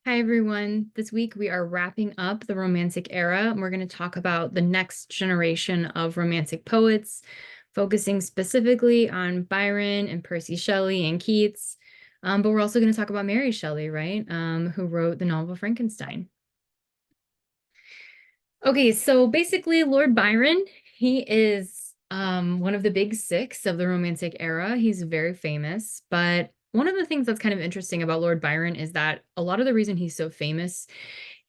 Hi, everyone. This week we are wrapping up the Romantic era, and we're going to talk about the next generation of Romantic poets, focusing specifically on Byron and Percy Shelley and Keats. But we're also going to talk about Mary Shelley, right? Who wrote the novel Frankenstein. Okay, so basically, Lord Byron, he is one of the big six of the Romantic era. He's very famous, but one of the things that's kind of interesting about Lord Byron is that a lot of the reason he's so famous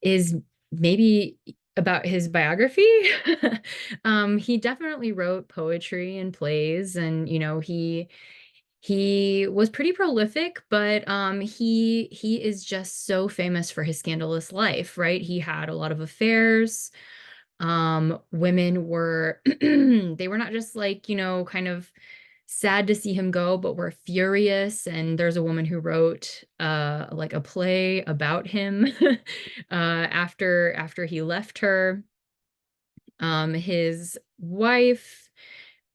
is maybe about his biography. He definitely wrote poetry and plays, and he was pretty prolific, but he is just so famous for his scandalous life, right? He had a lot of affairs. Women were they were not just like, kind of sad to see him go, but were furious. And there's a woman who wrote like a play about him after he left her. His wife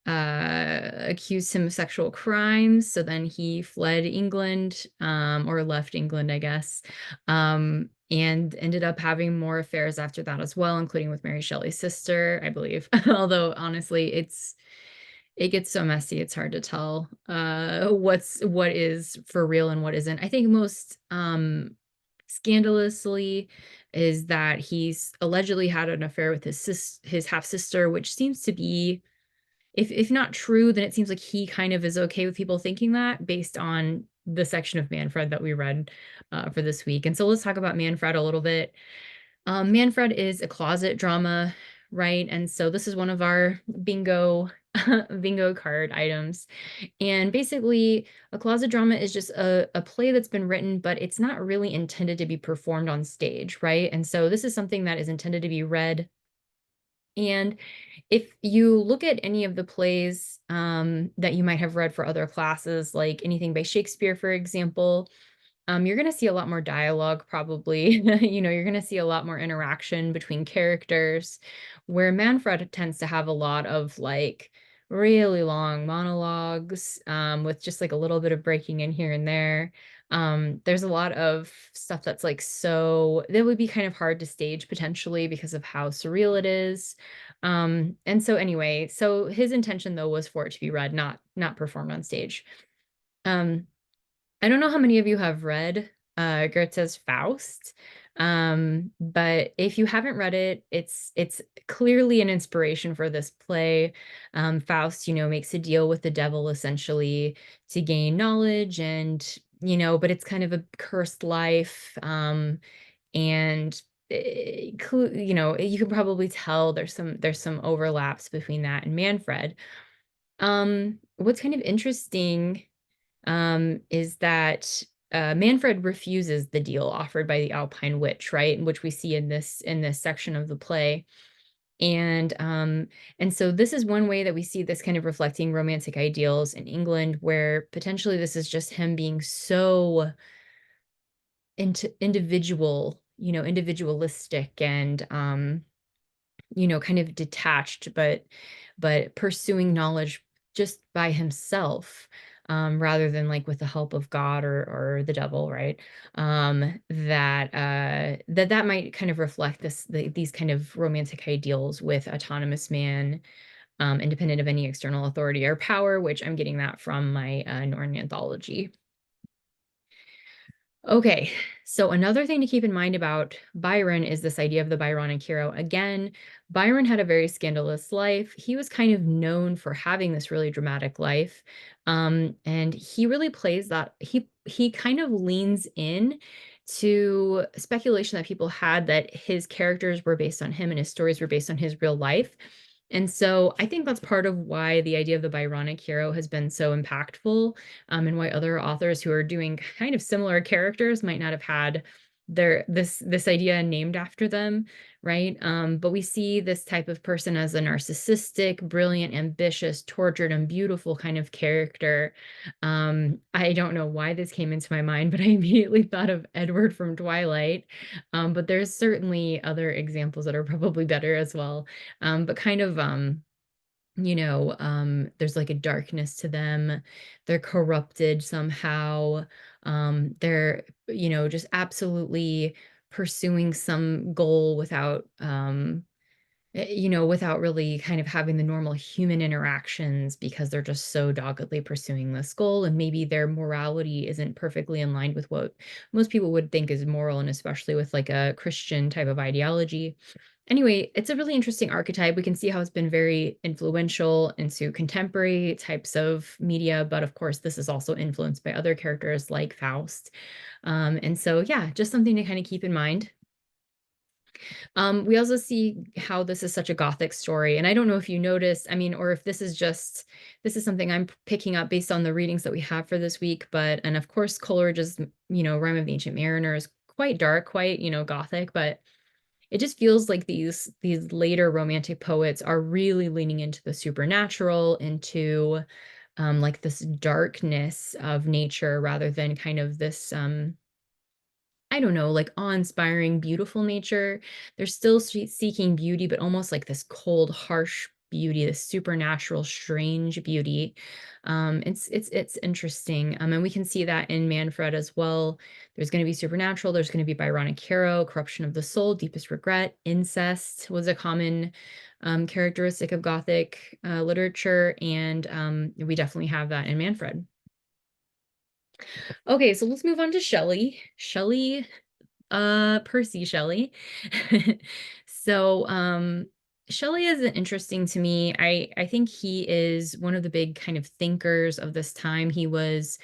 accused him of sexual crimes, so then he fled England, or left England, I guess, and ended up having more affairs after that as well, including with Mary Shelley's sister, I believe. Although honestly, it gets so messy, it's hard to tell what is for real and what isn't. I think most scandalously is that he's allegedly had an affair with his half sister, which seems to be, if not true, then it seems like he kind of is okay with people thinking that based on the section of Manfred that we read for this week. And so let's talk about Manfred a little bit. Manfred is a closet drama, right? And so this is one of our bingo bingo card items. And basically, a closet drama is just a play that's been written, but it's not really intended to be performed on stage, right? And so this is something that is intended to be read. And if you look at any of the plays that you might have read for other classes, like anything by Shakespeare, for example, you're going to see a lot more dialogue, probably. You're going to see a lot more interaction between characters, where Manfred tends to have a lot of like really long monologues with just like a little bit of breaking in here and there. There's a lot of stuff that's like so that would be kind of hard to stage potentially because of how surreal it is. And so anyway, so his intention though was for it to be read, not performed on stage. Um, I don't know how many of you have read Goethe's Faust, but if you haven't read it, it's clearly an inspiration for this play. Faust, makes a deal with the devil essentially to gain knowledge, and but it's kind of a cursed life, and you can probably tell there's some overlaps between that and Manfred. What's kind of interesting is that Manfred refuses the deal offered by the Alpine witch, right? Which we see in this section of the play. And so this is one way that we see this kind of reflecting romantic ideals in England, where potentially this is just him being so individualistic and kind of detached, but pursuing knowledge just by himself, rather than like with the help of God or the devil, right? That might kind of reflect these kind of romantic ideals with autonomous man, independent of any external authority or power, which I'm getting that from my Norton anthology. Okay, so another thing to keep in mind about Byron is this idea of the Byronic hero. Again, Byron had a very scandalous life. He was kind of known for having this really dramatic life. And he really plays that. He kind of leans in to speculation that people had that his characters were based on him and his stories were based on his real life. And so I think that's part of why the idea of the Byronic hero has been so impactful, and why other authors who are doing kind of similar characters might not have had this idea named after them, right? But we see this type of person as a narcissistic, brilliant, ambitious, tortured, and beautiful kind of character. I don't know why this came into my mind, but I immediately thought of Edward from Twilight. But there's certainly other examples that are probably better as well. But kind of there's like a darkness to them. They're corrupted somehow. They're, just absolutely pursuing some goal without, without really kind of having the normal human interactions because they're just so doggedly pursuing this goal. And maybe their morality isn't perfectly in line with what most people would think is moral, and especially with like a Christian type of ideology. Anyway, it's a really interesting archetype. We can see how it's been very influential into contemporary types of media, but of course, this is also influenced by other characters like Faust. And so, yeah, just something to kind of keep in mind. We also see how this is such a Gothic story, and I don't know if you noticed, I mean, or if this is something I'm picking up based on the readings that we have for this week, and of course, Coleridge's, Rime of the Ancient Mariner is quite dark, quite, Gothic, but it just feels like these later romantic poets are really leaning into the supernatural, into like this darkness of nature rather than kind of this I don't know, like awe-inspiring, beautiful nature. They're still seeking beauty, but almost like this cold, harsh beauty, this supernatural, strange beauty. It's interesting. And we can see that in Manfred as well. There's going to be supernatural. There's going to be Byronic hero, corruption of the soul, deepest regret, incest was a common characteristic of Gothic literature, and we definitely have that in Manfred. Okay, so let's move on to Shelley. Percy Shelley. So, Shelley is interesting to me. I think he is one of the big kind of thinkers of this time. He was,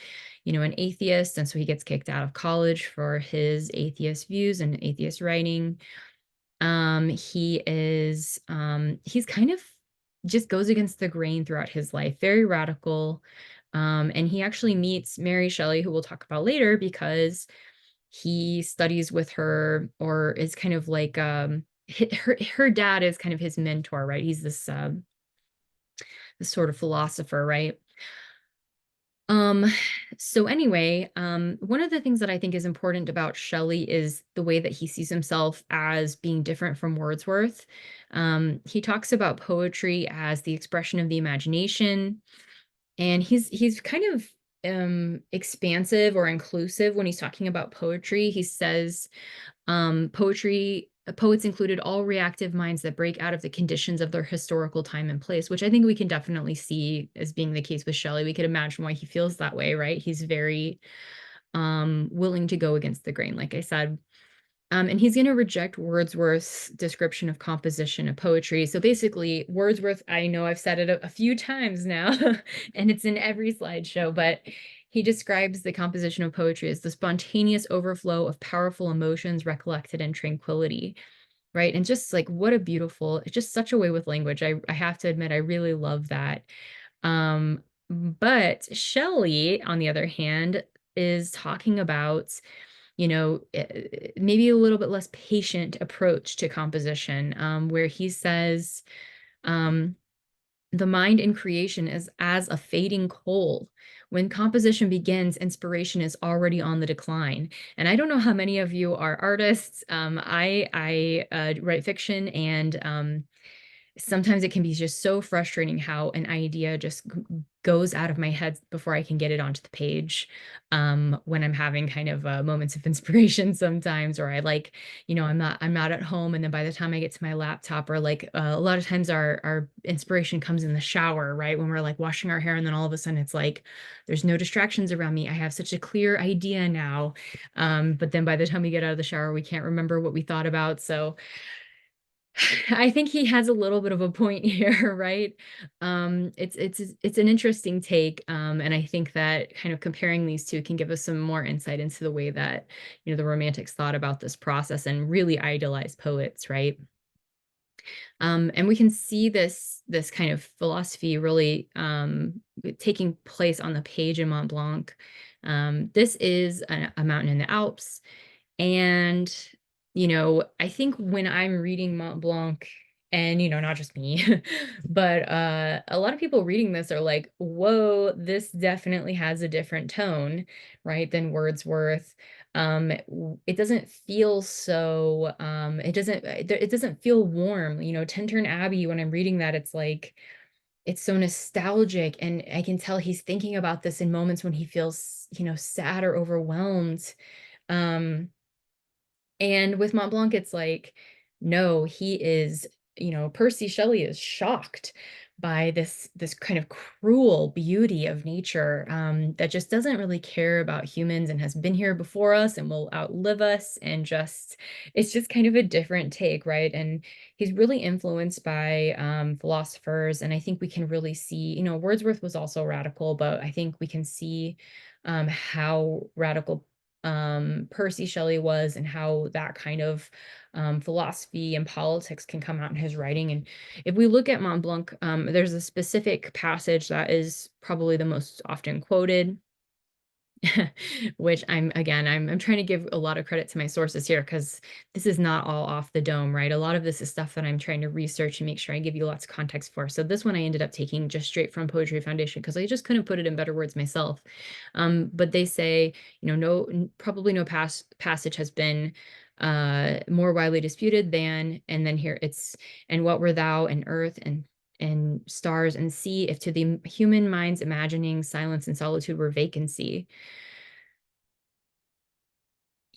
an atheist, and so he gets kicked out of college for his atheist views and atheist writing. He's kind of just goes against the grain throughout his life, very radical. And he actually meets Mary Shelley, who we'll talk about later, because he studies with her, or is kind of like her dad is kind of his mentor, right? He's this sort of philosopher, right? Um, so anyway, one of the things that I think is important about Shelley is the way that he sees himself as being different from Wordsworth. He talks about poetry as the expression of the imagination, and he's kind of expansive or inclusive when he's talking about poetry. He says poets included all reactive minds that break out of the conditions of their historical time and place, which I think we can definitely see as being the case with Shelley. We could imagine why he feels that way, right? He's very willing to go against the grain, like I said. And he's going to reject Wordsworth's description of composition of poetry. So basically, Wordsworth, I know I've said it a few times now, and it's in every slideshow, but he describes the composition of poetry as the spontaneous overflow of powerful emotions recollected in tranquility, right? And just like what a beautiful, it's just such a way with language. I have to admit, I really love that. But Shelley, on the other hand, is talking about maybe a little bit less patient approach to composition, where he says, um, the mind in creation is as a fading coal. When composition begins, inspiration is already on the decline. And I don't know how many of you are artists. I write fiction, and sometimes it can be just so frustrating how an idea just goes out of my head before I can get it onto the page. When I'm having kind of moments of inspiration sometimes, or I like, I'm not at home, and then by the time I get to my laptop, or like a lot of times our inspiration comes in the shower, right? When we're like washing our hair, and then all of a sudden it's like there's no distractions around me. I have such a clear idea now. But then by the time we get out of the shower, we can't remember what we thought about. So I think he has a little bit of a point here, right? It's an interesting take, and I think that kind of comparing these two can give us some more insight into the way that the Romantics thought about this process and really idolized poets, right? And we can see this kind of philosophy really taking place on the page in Mont Blanc. This is a mountain in the Alps, and, I think when I'm reading Mont Blanc, and, not just me, but a lot of people reading this are like, whoa, this definitely has a different tone, right, than Wordsworth. It doesn't feel so, it doesn't feel warm. Tintern Abbey, when I'm reading that, it's like, it's so nostalgic, and I can tell he's thinking about this in moments when he feels, sad or overwhelmed. Um, and with Mont Blanc, it's like, no, he is, Percy Shelley is shocked by this kind of cruel beauty of nature, that just doesn't really care about humans and has been here before us and will outlive us, and just it's just kind of a different take, right? And he's really influenced by philosophers, and I think we can really see, Wordsworth was also radical, but I think we can see how radical Percy Shelley was, and how that kind of philosophy and politics can come out in his writing. And if we look at Mont Blanc, there's a specific passage that is probably the most often quoted, which I'm trying to give a lot of credit to my sources here, because this is not all off the dome, right? A lot of this is stuff that I'm trying to research and make sure I give you lots of context for. So this one I ended up taking just straight from Poetry Foundation, because I just couldn't put it in better words myself. But they say, probably no passage has been more widely disputed than, and then here it's, and what were thou and earth and stars and sea, if to the human mind's imagining silence and solitude were vacancy.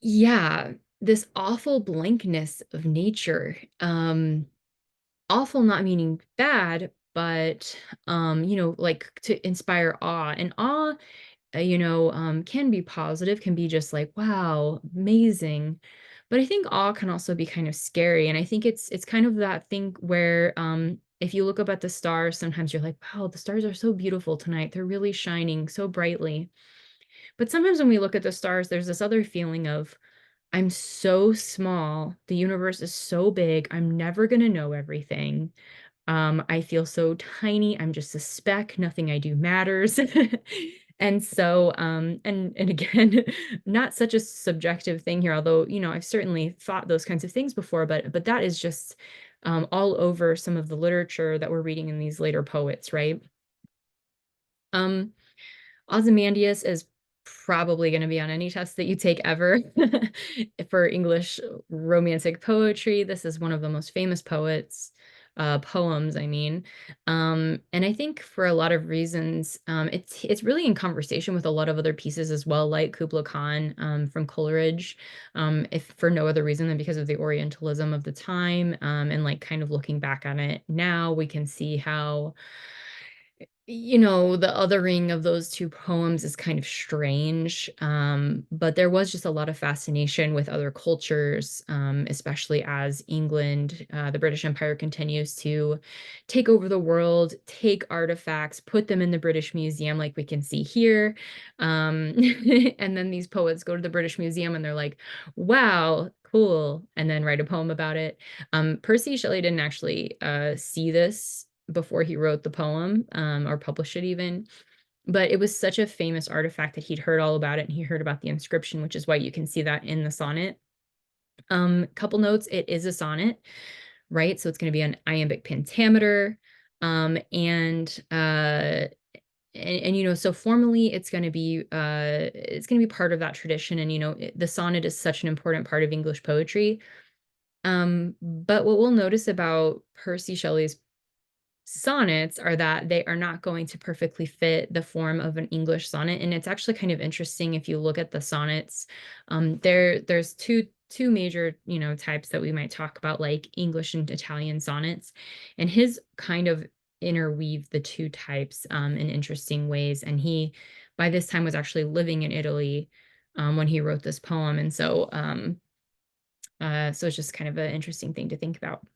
Yeah, this awful blankness of nature. Awful not meaning bad, but like to inspire awe. And awe, can be positive, can be just like, wow, amazing. But I think awe can also be kind of scary. And I think it's kind of that thing where if you look up at the stars, sometimes you're like, wow, the stars are so beautiful tonight. They're really shining so brightly. But sometimes when we look at the stars, there's this other feeling of, I'm so small. The universe is so big. I'm never going to know everything. I feel so tiny. I'm just a speck. Nothing I do matters. And so, and again, not such a subjective thing here, although, I've certainly thought those kinds of things before, but that is just all over some of the literature that we're reading in these later poets, right? Um, Ozymandias is probably going to be on any test that you take ever for English romantic poetry. This is one of the most famous poems, I mean. And I think for a lot of reasons, it's really in conversation with a lot of other pieces as well, like Kubla Khan from Coleridge, if for no other reason than because of the Orientalism of the time. And like kind of looking back on it now, we can see how the othering of those two poems is kind of strange. But there was just a lot of fascination with other cultures, especially as England, the British Empire continues to take over the world, take artifacts, put them in the British Museum, like we can see here. Um, and then these poets go to the British Museum and they're like, wow, cool, and then write a poem about it. Percy Shelley didn't actually see this before he wrote the poem, or published it even. But it was such a famous artifact that he'd heard all about it, and he heard about the inscription, which is why you can see that in the sonnet. Couple notes, it is a sonnet, right? So it's going to be an iambic pentameter. And so formally it's going to be part of that tradition. And the sonnet is such an important part of English poetry. But what we'll notice about Percy Shelley's sonnets are that they are not going to perfectly fit the form of an English sonnet. And it's actually kind of interesting if you look at the sonnets. There's two major, types that we might talk about, like English and Italian sonnets. And his kind of interweave the two types in interesting ways. And he, by this time, was actually living in Italy when he wrote this poem. And so it's just kind of an interesting thing to think about.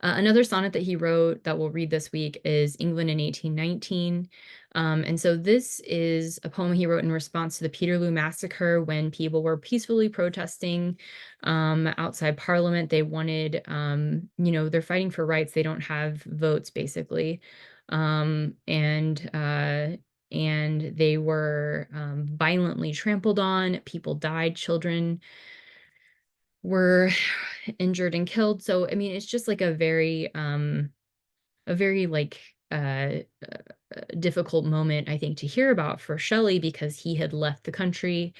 Another sonnet that he wrote that we'll read this week is England in 1819. And so this is a poem he wrote in response to the Peterloo Massacre, when people were peacefully protesting outside Parliament. They wanted, they're fighting for rights. They don't have votes, basically. And they were violently trampled on. People died, children were injured and killed. So, I mean, it's just like a very like difficult moment, I think, to hear about for Shelley, because he had left the country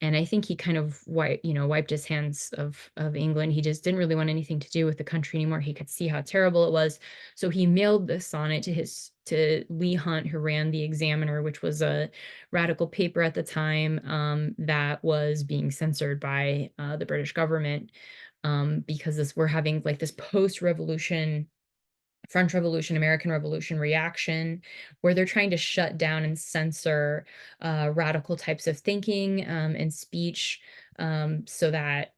And I think he kind of wiped his hands of England. He just didn't really want anything to do with the country anymore. He could see how terrible it was. So he mailed this sonnet to Leigh Hunt, who ran the Examiner, which was a radical paper at the time, that was being censored by the British government, because we're having like this post-revolution French Revolution, American Revolution reaction, where they're trying to shut down and censor radical types of thinking, and speech, so that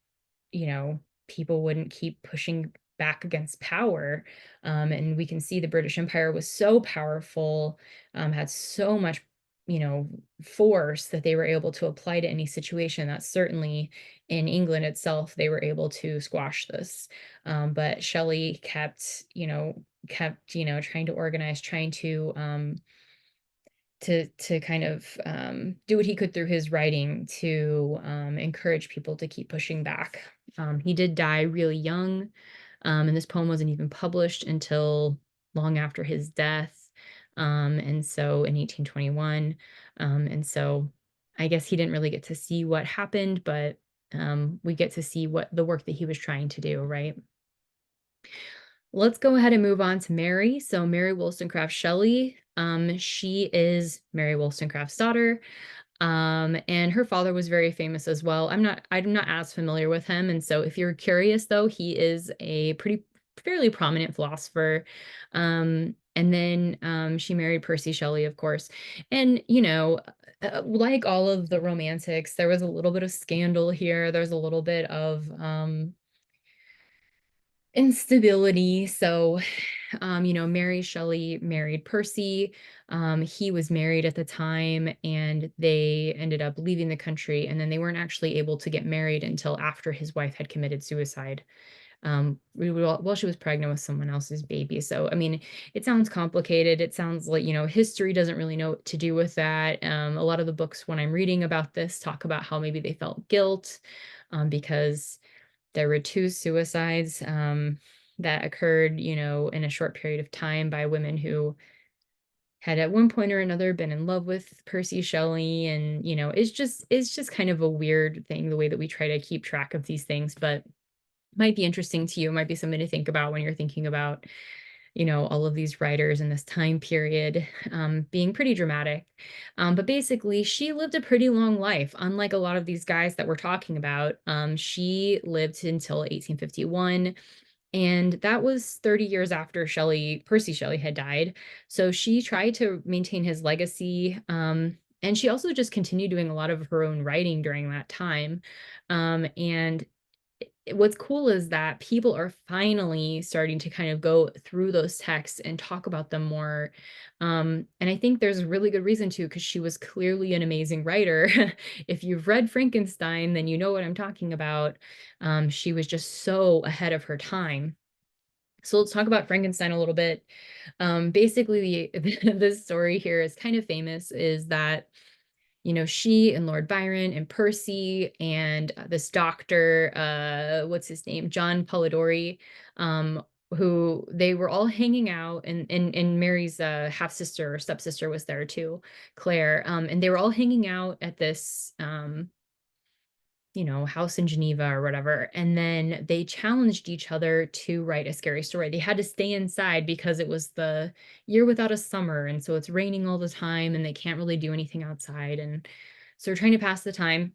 people wouldn't keep pushing back against power. And we can see the British Empire was so powerful, had so much, force that they were able to apply to any situation, that certainly in England itself, they were able to squash this. But Shelley kept trying to organize, trying to kind of do what he could through his writing to encourage people to keep pushing back. He did die really young, and this poem wasn't even published until long after his death, and so in 1821. And so I guess he didn't really get to see what happened, but we get to see what the work that he was trying to do, right? Let's go ahead and move on to Mary. So Mary Wollstonecraft Shelley, she is Mary Wollstonecraft's daughter. And her father was very famous as well. I'm not as familiar with him. And so if you're curious though, he is a fairly prominent philosopher. And then she married Percy Shelley, of course. And, like all of the romantics, there was a little bit of scandal here. There's a little bit of instability. So, Mary Shelley married Percy. He was married at the time, and they ended up leaving the country, and then they weren't actually able to get married until after his wife had committed suicide, while she was pregnant with someone else's baby. So, I mean, it sounds complicated. It sounds like, history doesn't really know what to do with that. A lot of the books when I'm reading about this talk about how maybe they felt guilt, because there were two suicides that occurred, in a short period of time by women who had at one point or another been in love with Percy Shelley. And, it's just kind of a weird thing, the way that we try to keep track of these things, but might be interesting to you, might be something to think about when you're thinking about, all of these writers in this time period, being pretty dramatic. But basically, she lived a pretty long life. Unlike a lot of these guys that we're talking about, she lived until 1851. And that was 30 years after Percy Shelley had died. So she tried to maintain his legacy. And she also just continued doing a lot of her own writing during that time. And what's cool is that people are finally starting to kind of go through those texts and talk about them more. And I think there's a really good reason to, because she was clearly an amazing writer. If you've read Frankenstein, then you know what I'm talking about. She was just so ahead of her time. So let's talk about Frankenstein a little bit. Basically, the story here is kind of famous, is that she and Lord Byron and Percy and this doctor, what's his name? John Polidori, who they were all hanging out, and Mary's half sister or stepsister was there too, Claire. And they were all hanging out at this house in Geneva or whatever. And then they challenged each other to write a scary story. They had to stay inside because it was the year without a summer. And so it's raining all the time and they can't really do anything outside. And so they're trying to pass the time.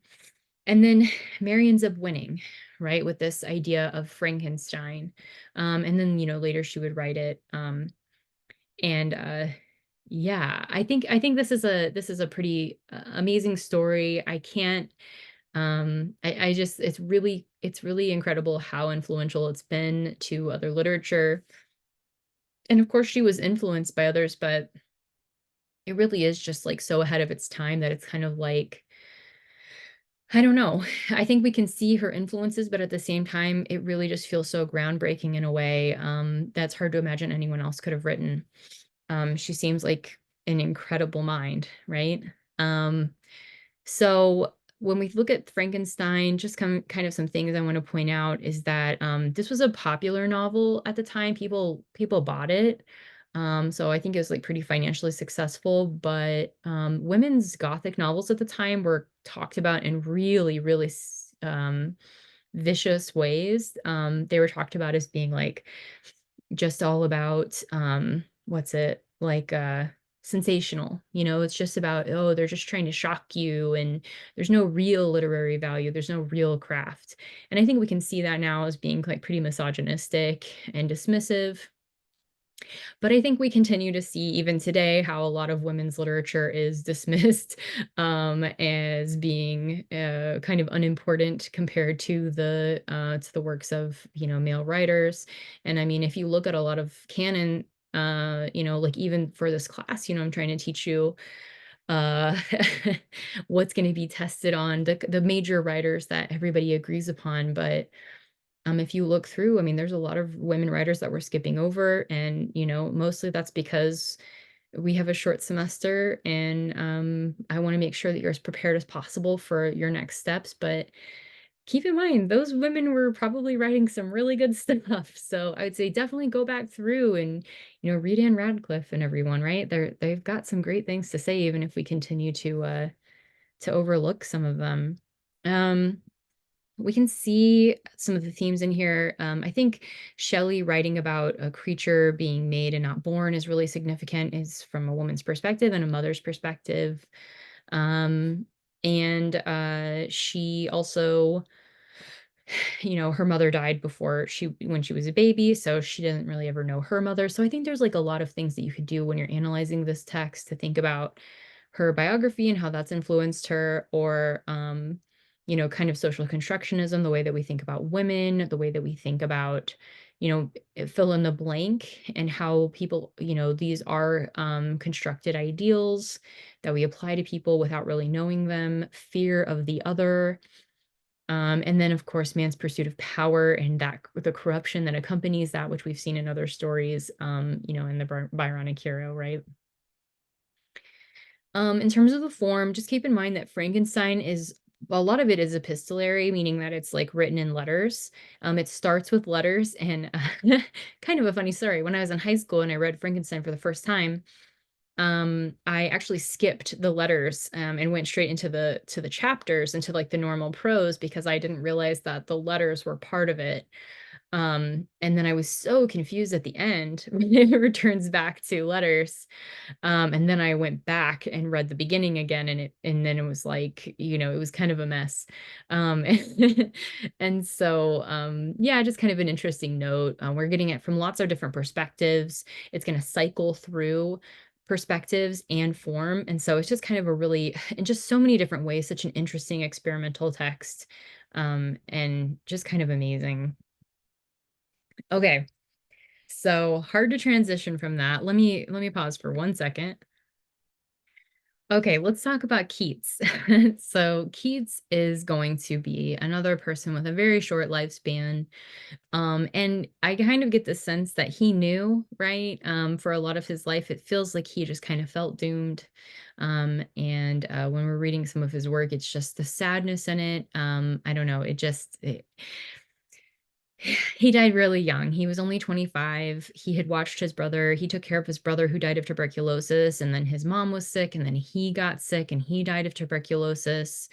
And then Mary ends up winning, right, with this idea of Frankenstein. And then, later she would write it. And yeah, I think this is a pretty amazing story. I can't I just it's really incredible how influential it's been to other literature. And of course she was influenced by others, but it really is just like so ahead of its time that it's kind of like, I don't know. I think we can see her influences, but at the same time, it really just feels so groundbreaking in a way that's hard to imagine anyone else could have written. She seems like an incredible mind, right? Um, So when we look at Frankenstein, just kind of some things I want to point out is that this was a popular novel at the time. People bought it. So I think it was like pretty financially successful, but women's Gothic novels at the time were talked about in really, really vicious ways. They were talked about as being like just all about what's it like sensational, it's just about, oh, they're just trying to shock you, and there's no real literary value, there's no real craft. And I think we can see that now as being like pretty misogynistic and dismissive. But I think we continue to see even today how a lot of women's literature is dismissed as being kind of unimportant compared to the works of male writers. And I mean, if you look at a lot of canon, like even for this class, I'm trying to teach you uh what's going to be tested on the major writers that everybody agrees upon. But if you look through, I mean, there's a lot of women writers that we're skipping over, and mostly that's because we have a short semester, and I want to make sure that you're as prepared as possible for your next steps. But keep in mind, those women were probably writing some really good stuff. So I would say definitely go back through and read Anne Radcliffe and everyone, right? They've got some great things to say, even if we continue to overlook some of them. Um, we can see some of the themes in here. I think Shelley writing about a creature being made and not born is really significant, is from a woman's perspective and a mother's perspective. Um, and she also, her mother died when she was a baby, so she didn't really ever know her mother. So I think there's like a lot of things that you could do when you're analyzing this text to think about her biography and how that's influenced her, or kind of social constructionism, the way that we think about women, the way that we think about, fill in the blank, and how people, these are constructed ideals that we apply to people without really knowing them, fear of the other. And then, of course, man's pursuit of power and that the corruption that accompanies that, which we've seen in other stories, in the Byronic hero, right? In terms of the form, just keep in mind that Frankenstein is, a lot of it is epistolary, meaning that it's like written in letters. It starts with letters, and kind of a funny story. When I was in high school and I read Frankenstein for the first time, I actually skipped the letters and went straight into the chapters, into like the normal prose, because I didn't realize that the letters were part of it. And then I was so confused at the end when it returns back to letters. And then I went back and read the beginning again, and then it was like, it was kind of a mess. And so, yeah, just kind of an interesting note. We're getting it from lots of different perspectives. It's going to cycle through perspectives and form. And so it's just kind of a really, in just so many different ways, such an interesting experimental text, and just kind of amazing. Okay. So hard to transition from that. Let me pause for 1 second. Okay, let's talk about Keats. So Keats is going to be another person with a very short lifespan. And I kind of get the sense that he knew, right? For a lot of his life, it feels like he just kind of felt doomed. And when we're reading some of his work, it's just the sadness in it. I don't know, he died really young. He was only 25. He had watched his brother. He took care of his brother who died of tuberculosis, and then his mom was sick, and then he got sick and he died of tuberculosis.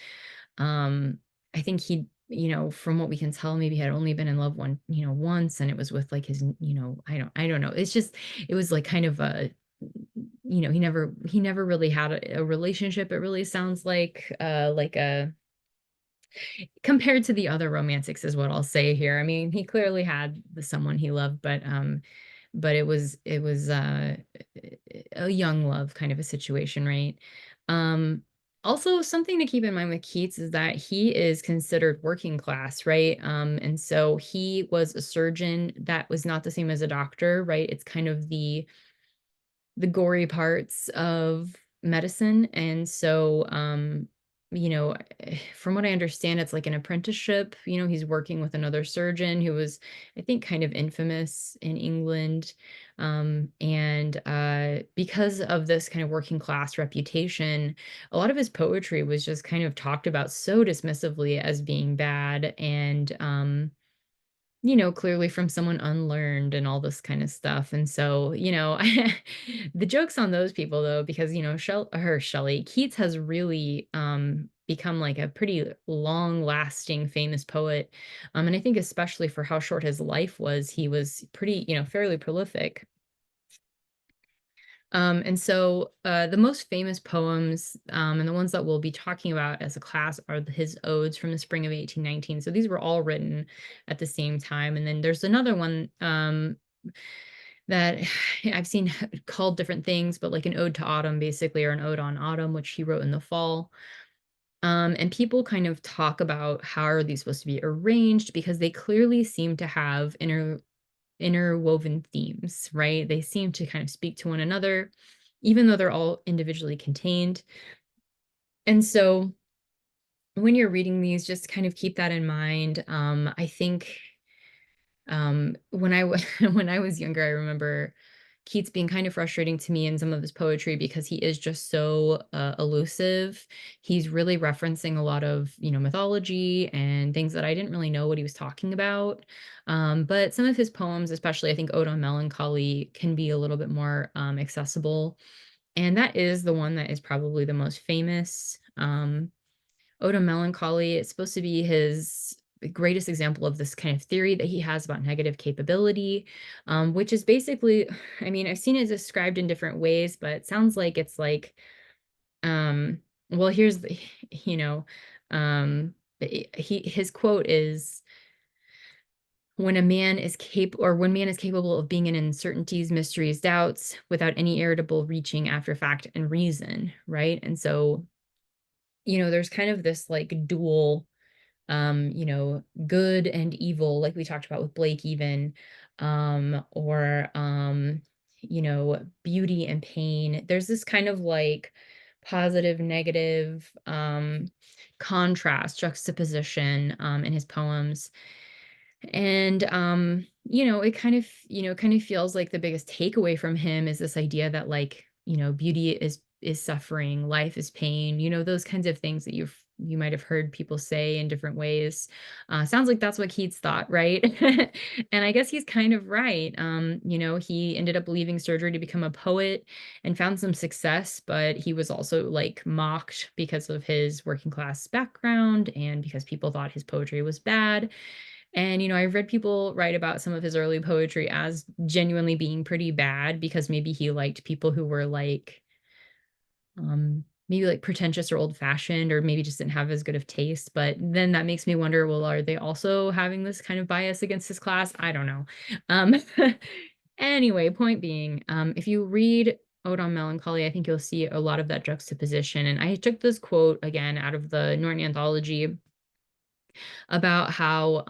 Um, I think he, from what we can tell, maybe had only been in love once, and it was with like his, I don't know. It's just, it was like kind of a, he never really had a relationship. It really sounds like a, compared to the other romantics, is what I'll say here. I mean, he clearly had someone he loved, but it was a young love kind of a situation, right? Um, Also, something to keep in mind with Keats is that he is considered working class, right? And so he was a surgeon. That was not the same as a doctor, right? It's kind of the gory parts of medicine. And so, from what I understand, it's like an apprenticeship. He's working with another surgeon who was, I think, kind of infamous in England. And because of this kind of working class reputation, a lot of his poetry was just kind of talked about so dismissively as being bad. And clearly from someone unlearned and all this kind of stuff. And so, the joke's on those people though, because, Shelley, Keats has really, become like a pretty long-lasting famous poet. And I think especially for how short his life was, he was pretty, fairly prolific. The most famous poems, and the ones that we'll be talking about as a class are his odes from the spring of 1819. So these were all written at the same time. And then there's another one that I've seen called different things, but like an ode to autumn, basically, or an ode on autumn, which he wrote in the fall. And people kind of talk about how are these supposed to be arranged because they clearly seem to have interwoven themes, right? They seem to kind of speak to one another, even though they're all individually contained. And so when you're reading these, just kind of keep that in mind. I think when when I was younger, I remember Keats being kind of frustrating to me in some of his poetry because he is just so elusive. He's really referencing a lot of, mythology and things that I didn't really know what he was talking about. But some of his poems, especially I think Ode on Melancholy, can be a little bit more accessible. And that is the one that is probably the most famous. Ode on Melancholy, it's supposed to be his greatest example of this kind of theory that he has about negative capability, which is basically, I mean, I've seen it described in different ways, but it sounds like it's like, well, here's the, you know, his quote is, when man is capable of being in uncertainties, mysteries, doubts, without any irritable reaching after fact and reason, right? And so, there's kind of this like dual good and evil, like we talked about with Blake even, or beauty and pain. There's this kind of like positive, negative, contrast, juxtaposition, in his poems. And it kind of feels like the biggest takeaway from him is this idea that like, beauty is suffering, life is pain, those kinds of things that you might have heard people say in different ways. Sounds like that's what Keats thought, right? And I guess he's kind of right. He ended up leaving surgery to become a poet and found some success, but he was also like mocked because of his working class background and because people thought his poetry was bad. And, I've read people write about some of his early poetry as genuinely being pretty bad because maybe he liked people who were like, maybe like pretentious or old fashioned, or maybe just didn't have as good of taste. But then that makes me wonder, well, are they also having this kind of bias against his class? I don't know. Um, anyway, point being, if you read Ode on Melancholy, I think you'll see a lot of that juxtaposition. And I took this quote again out of the Norton Anthology about how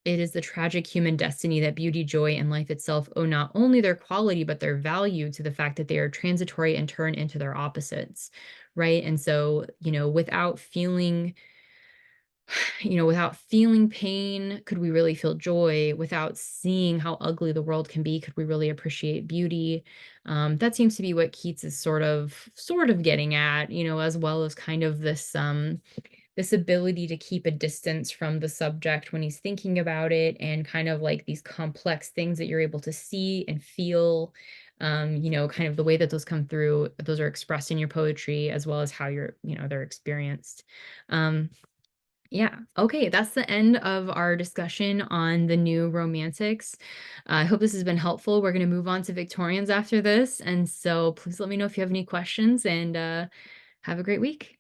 it is the tragic human destiny that beauty, joy, and life itself owe not only their quality, but their value to the fact that they are transitory and turn into their opposites, right? And so, without feeling pain, could we really feel joy? Without seeing how ugly the world can be, could we really appreciate beauty? That seems to be what Keats is sort of getting at, as well as kind of this ability to keep a distance from the subject when he's thinking about it, and kind of like these complex things that you're able to see and feel, kind of the way that those come through, those are expressed in your poetry as well as how they're experienced. Yeah. Okay. That's the end of our discussion on the new romantics. I hope this has been helpful. We're going to move on to Victorians after this. And so please let me know if you have any questions, and have a great week.